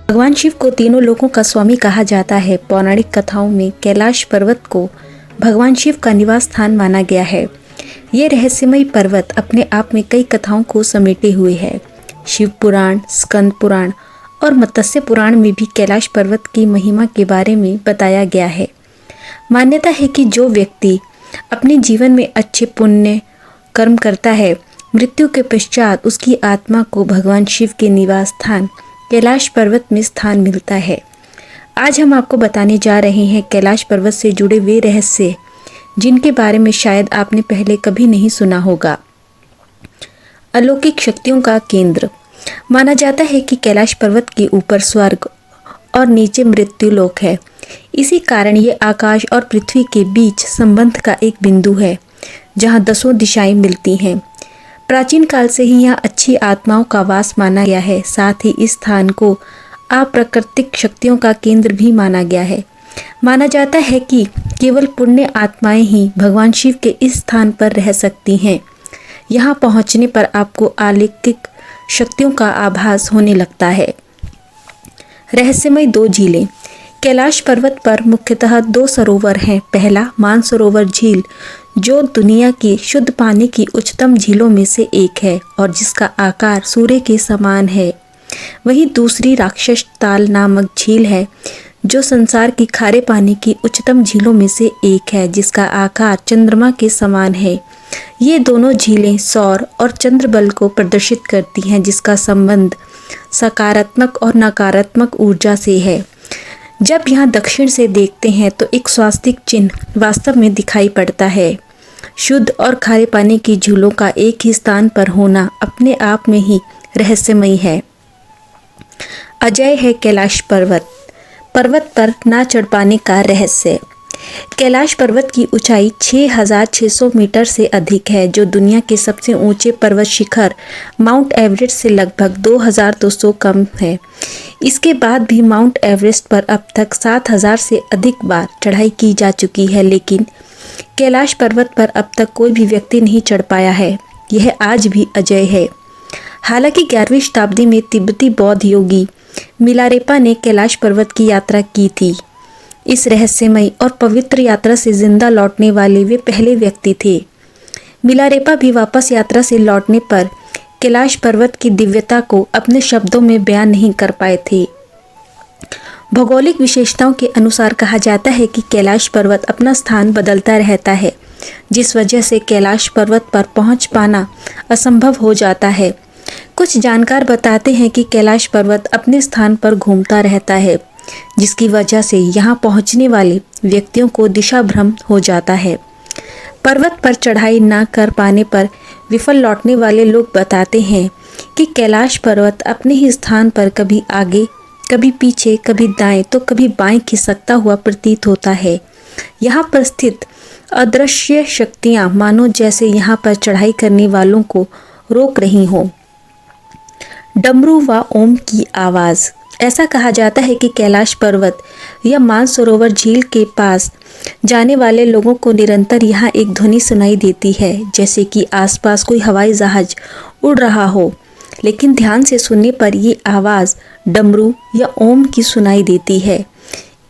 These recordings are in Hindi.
भगवान शिव को तीनों लोकों का स्वामी कहा जाता है। पौराणिक कथाओं में कैलाश पर्वत को भगवान शिव का निवास स्थान माना गया है। ये रहस्यमयी पर्वत अपने आप में कई कथाओं को समेटे हुए है। शिव पुराण, स्कंद पुराण और मत्स्य पुराण में भी कैलाश पर्वत की महिमा के बारे में बताया गया है। मान्यता है कि जो व्यक्ति अपने जीवन में अच्छे पुण्य कर्म करता है, मृत्यु के पश्चात उसकी आत्मा को भगवान शिव के निवास स्थान कैलाश पर्वत में स्थान मिलता है। आज हम आपको बताने जा रहे हैं कैलाश पर्वत से जुड़े वे रहस्य जिनके बारे में शायद आपने पहले कभी नहीं सुना होगा। अलौकिक शक्तियों का केंद्र माना जाता है कि कैलाश पर्वत के ऊपर स्वर्ग और नीचे मृत्यु लोक है। इसी कारण ये आकाश और पृथ्वी के बीच संबंध का एक बिंदु है, जहाँ 10 दिशाएं मिलती हैं। प्राचीन काल से ही यहाँ अच्छी आत्माओं का वास माना गया है। साथ ही इस स्थान को अप्राकृतिक शक्तियों का केंद्र भी माना गया है। माना जाता है कि केवल पुण्य आत्माएं ही भगवान शिव के इस स्थान पर रह सकती हैं। यहाँ पहुँचने पर आपको अलौकिक शक्तियों का आभास होने लगता है। रहस्यमय 2 झीलें। कैलाश पर्वत पर मुख्यतः 2 सरोवर हैं। पहला मानसरोवर झील, जो दुनिया की शुद्ध पानी की उच्चतम झीलों में से एक है और जिसका आकार सूर्य के समान है। वहीं दूसरी राक्षस ताल नामक झील है, जो संसार की खारे पानी की उच्चतम झीलों में से एक है, जिसका आकार चंद्रमा के समान है। ये दोनों झीलें सौर और चंद्र बल को प्रदर्शित करती हैं, जिसका संबंध सकारात्मक और नकारात्मक ऊर्जा से है। जब यहाँ दक्षिण से देखते हैं तो एक स्वास्तिक चिन्ह वास्तव में दिखाई पड़ता है। शुद्ध और खारे पानी की झीलों का एक ही स्थान पर होना अपने आप में ही रहस्यमयी है। अजय है कैलाश पर्वत। पर्वत पर ना चढ़ पाने का रहस्य। कैलाश पर्वत की ऊंचाई 6600 मीटर से अधिक है, जो दुनिया के सबसे ऊंचे पर्वत शिखर माउंट एवरेस्ट से लगभग 2200 कम है। इसके बाद भी माउंट एवरेस्ट पर अब तक 7000 से अधिक बार चढ़ाई की जा चुकी है, लेकिन कैलाश पर्वत पर अब तक कोई भी व्यक्ति नहीं चढ़ पाया है। यह आज भी अजय है। हालांकि 11वीं शताब्दी में तिब्बती बौद्ध योगी मिलारेपा ने कैलाश पर्वत की यात्रा की थी। इस रहस्यमयी और पवित्र यात्रा से जिंदा लौटने वाले वे पहले व्यक्ति थे। मिलारेपा भी वापस यात्रा से लौटने पर कैलाश पर्वत की दिव्यता को अपने शब्दों में बयान नहीं कर पाए थे। भौगोलिक विशेषताओं के अनुसार कहा जाता है कि कैलाश पर्वत अपना स्थान बदलता रहता है, जिस वजह से कैलाश पर्वत पर पहुंच पाना असंभव हो जाता है। कुछ जानकार बताते हैं कि कैलाश पर्वत अपने स्थान पर घूमता रहता है, जिसकी वजह से यहाँ पहुँचने वाले व्यक्तियों को दिशा भ्रम हो जाता है। पर्वत पर चढ़ाई न कर पाने पर विफल लौटने वाले लोग बताते हैं कि कैलाश पर्वत अपने ही स्थान पर कभी आगे, कभी पीछे, कभी दाएं तो कभी बाएं खिसकता हुआ प्रतीत होता है। यहाँ पर स्थित अदृश्य शक्तियाँ मानो जैसे यहाँ पर चढ़ाई करने वालों को रोक रही हों। डमरू व ओम की आवाज़। ऐसा कहा जाता है कि कैलाश पर्वत या मानसरोवर झील के पास जाने वाले लोगों को निरंतर यहाँ एक ध्वनि सुनाई देती है, जैसे कि आसपास कोई हवाई जहाज उड़ रहा हो। लेकिन ध्यान से सुनने पर ये आवाज़ डमरू या ओम की सुनाई देती है।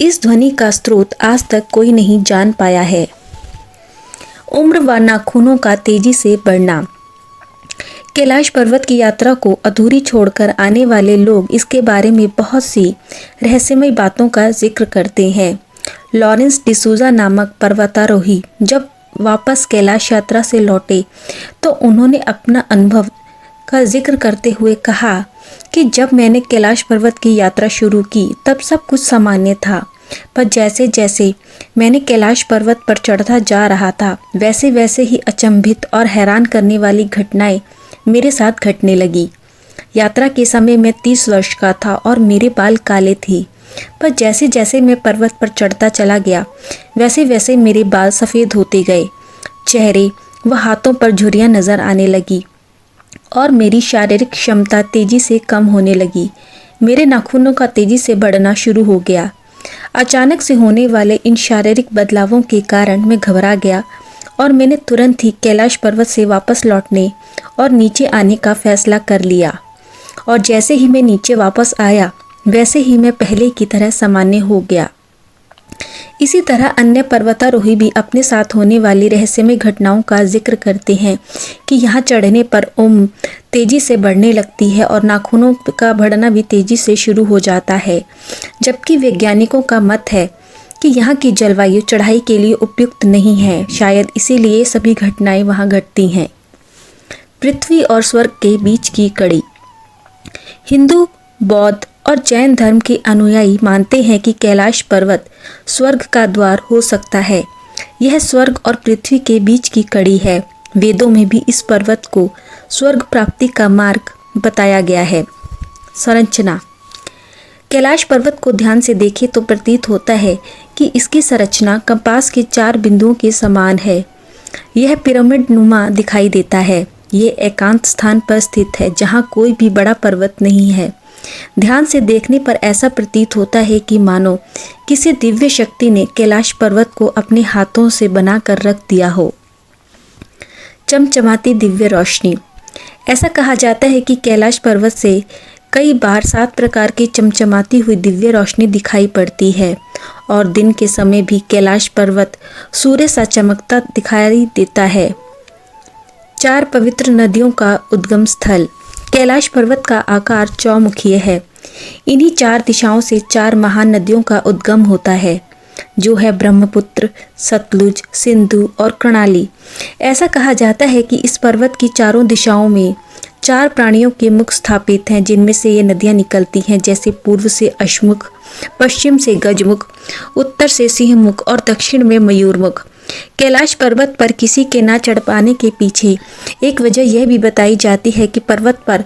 इस ध्वनि का स्रोत आज तक कोई नहीं जान पाया है। उम्र व नाखूनों का तेजी से बढ़ना। कैलाश पर्वत की यात्रा को अधूरी छोड़कर आने वाले लोग इसके बारे में बहुत सी रहस्यमय बातों का जिक्र करते हैं। लॉरेंस डिसूजा नामक पर्वतारोही जब वापस कैलाश यात्रा से लौटे तो उन्होंने अपना अनुभव का जिक्र करते हुए कहा कि जब मैंने कैलाश पर्वत की यात्रा शुरू की तब सब कुछ सामान्य था, पर जैसे जैसे मैंने कैलाश पर्वत पर चढ़ता जा रहा था वैसे वैसे ही अचंभित और हैरान करने वाली घटनाएं मेरे साथ घटने लगी। यात्रा के समय मैं 30 वर्ष का था और मेरे बाल काले थे, पर जैसे जैसे मैं पर्वत पर चढ़ता चला गया वैसे वैसे मेरे बाल सफ़ेद होते गए। चेहरे व हाथों पर झुर्रियाँ नज़र आने लगी और मेरी शारीरिक क्षमता तेज़ी से कम होने लगी। मेरे नाखूनों का तेज़ी से बढ़ना शुरू हो गया। अचानक से होने वाले इन शारीरिक बदलावों के कारण मैं घबरा गया और मैंने तुरंत ही कैलाश पर्वत से वापस लौटने और नीचे आने का फैसला कर लिया। और जैसे ही मैं नीचे वापस आया वैसे ही मैं पहले की तरह सामान्य हो गया। इसी तरह अन्य पर्वतारोही भी अपने साथ होने वाली रहस्यमय घटनाओं का जिक्र करते हैं कि यहाँ चढ़ने पर उम्र तेजी से बढ़ने लगती है और नाखूनों का बढ़ना भी तेजी से शुरू हो जाता है, जबकि वैज्ञानिकों का मत है कि यहाँ की जलवायु चढ़ाई के लिए उपयुक्त नहीं है। शायद इसीलिए सभी घटनाएं वहाँ घटती हैं। पृथ्वी और स्वर्ग के बीच की कड़ी। हिंदू, बौद्ध और जैन धर्म के अनुयायी मानते हैं कि कैलाश पर्वत स्वर्ग का द्वार हो सकता है। यह स्वर्ग और पृथ्वी के बीच की कड़ी है। वेदों में भी इस पर्वत को स्वर्ग प्राप्ति का मार्ग बताया गया है। संरचना। कैलाश पर्वत को ध्यान से देखें तो प्रतीत होता है कि इसकी संरचना कंपास के 4 बिंदुओं के समान है। यह पिरामिड नुमा दिखाई देता है। ये एकांत स्थान पर स्थित है जहाँ कोई भी बड़ा पर्वत नहीं है। ध्यान से देखने पर ऐसा प्रतीत होता है कि मानो किसी दिव्य शक्ति ने कैलाश पर्वत को अपने हाथों से बनाकर रख दिया हो। चमचमाती दिव्य रोशनी। ऐसा कहा जाता है कि कैलाश पर्वत से कई बार 7 प्रकार की चमचमाती हुई दिव्य रोशनी दिखाई पड़ती है और दिन के समय भी कैलाश पर्वत सूर्य सा चमकता दिखाई देता है। 4 पवित्र नदियों का उद्गम स्थल। कैलाश पर्वत का आकार चौमुखीय है। इन्हीं 4 दिशाओं से 4 महान नदियों का उद्गम होता है, जो है ब्रह्मपुत्र, सतलुज, सिंधु और कर्णाली। ऐसा कहा जाता है कि इस पर्वत की चारों दिशाओं में 4 प्राणियों के मुख स्थापित हैं, जिनमें से ये नदियाँ निकलती हैं, जैसे पूर्व से अश्वमुख, पश्चिम से गजमुख, उत्तर से सिंहमुख और दक्षिण में मयूरमुख। कैलाश पर्वत पर किसी के ना चढ़ पाने के पीछे एक वजह यह भी बताई जाती है कि पर्वत पर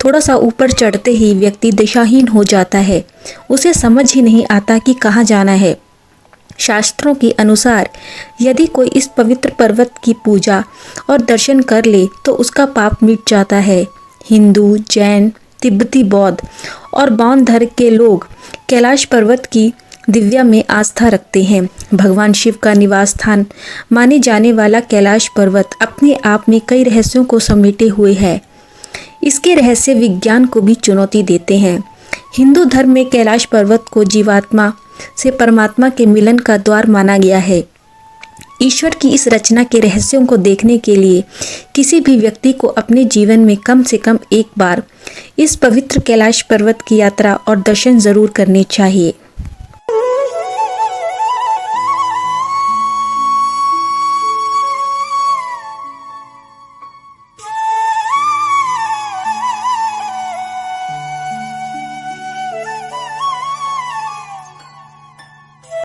थोड़ा सा ऊपर चढ़ते ही व्यक्ति दिशाहीन हो जाता है। उसे समझ ही नहीं आता कि कहाँ जाना है। शास्त्रों के अनुसार यदि कोई इस पवित्र पर्वत की पूजा और दर्शन कर ले तो उसका पाप मिट जाता है। हिंदू, जैन, तिब्बती, बौद्ध और बौद्ध धर्म के लोग कैलाश पर्वत की दिव्या में आस्था रखते हैं। भगवान शिव का निवास स्थान माने जाने वाला कैलाश पर्वत अपने आप में कई रहस्यों को समेटे हुए है। इसके रहस्य विज्ञान को भी चुनौती देते हैं। हिंदू धर्म में कैलाश पर्वत को जीवात्मा से परमात्मा के मिलन का द्वार माना गया है। ईश्वर की इस रचना के रहस्यों को देखने के लिए किसी भी व्यक्ति को अपने जीवन में कम से कम एक बार इस पवित्र कैलाश पर्वत की यात्रा और दर्शन जरूर करने चाहिए।